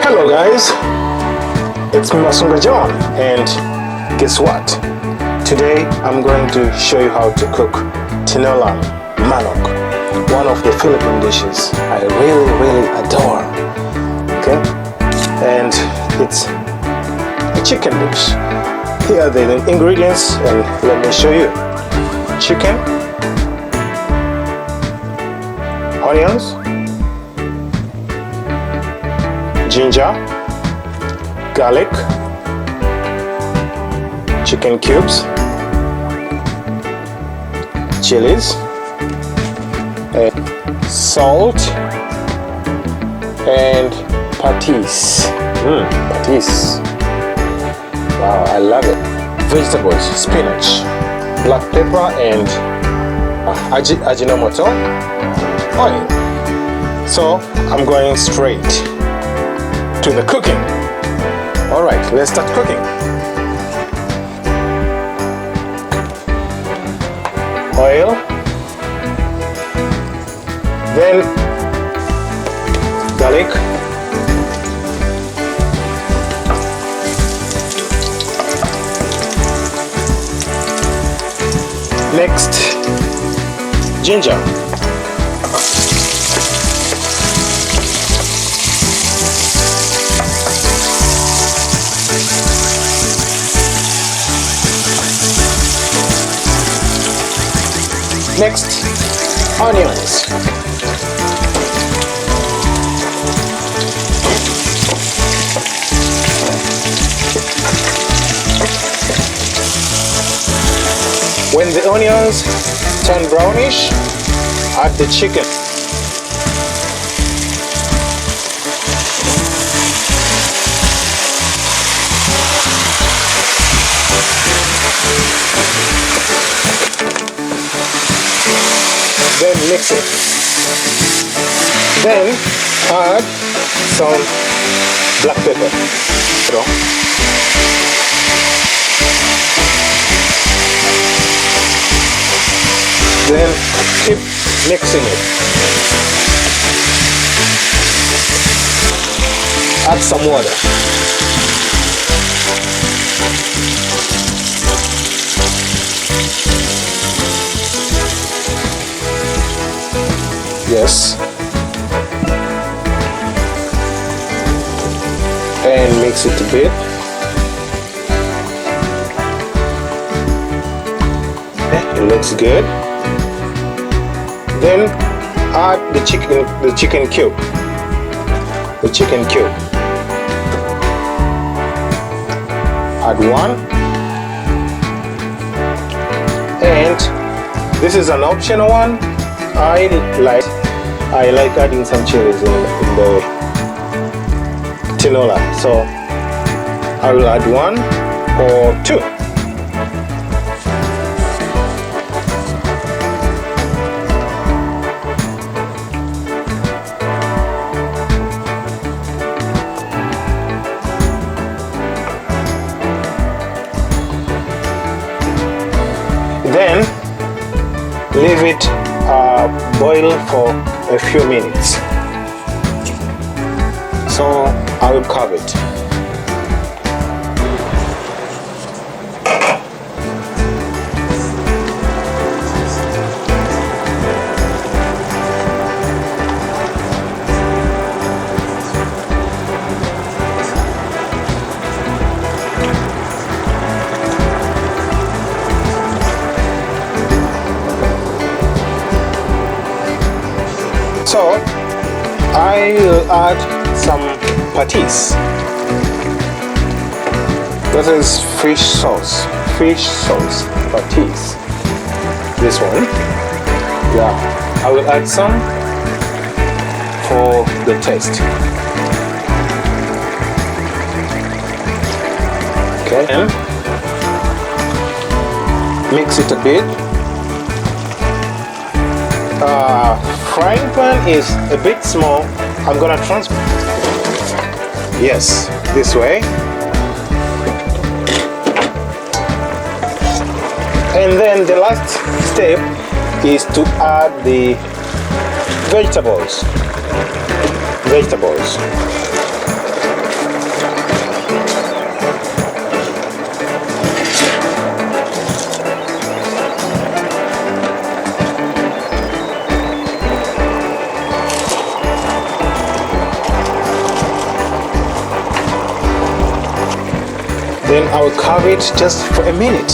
Hello guys, it's Masunga John, and guess what? Today I'm going to show you how to cook Tinolang manok, one of the Filipino dishes I really adore. Okay, and it's a chicken dish. Here are the ingredients, and let me show you. Chicken, onions, ginger, garlic, chicken cubes, chilies, salt, and patis. Patis. Wow, I love it. Vegetables, spinach, black pepper, and Ajinomoto oil. So I'm going straight to the cooking. Alright, let's start cooking. Oil, then garlic, next ginger, next onions, when the onions turn brownish, add the chicken. Then mix it. Then add some black pepper. Then keep mixing it. Add some water. Yes. And mix it a bit. It looks good. Then add the chicken cube. The chicken cube. Add one. And this is an optional one. I like adding some chilies in the tinola, so I will add one or two. Then leave it boil for a few minutes. So I will cover it. So I will add some patis. This is fish sauce, patis. This one, yeah, I will add some for the taste. Okay, and mix it a bit. Frying pan is a bit small. I'm gonna transfer. Yes, this way. And then the last step is to add the vegetables. Then I will cover it just for a minute.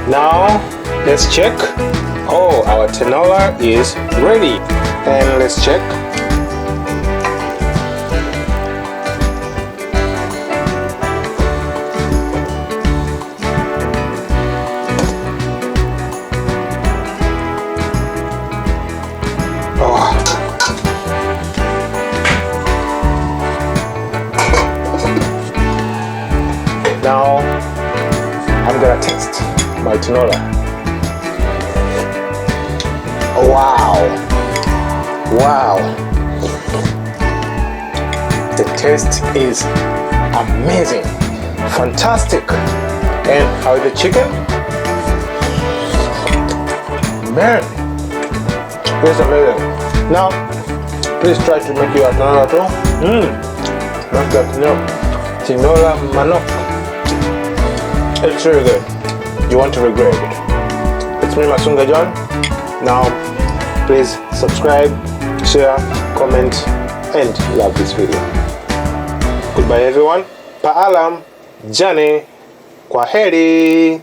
Now let's check. Oh, our tinola is ready. And let's check. Oh. Now I'm gonna taste my tinola. Wow. The taste is amazing, fantastic. And how is the chicken? Man, it's amazing. Now please try to make your tinola too. Not that tinola manok. It's really good. You won't regret it. It's me, Masunga John. Now, please subscribe, share, comment, and love this video. Goodbye, everyone. Paalam, Jane, Kwaheri.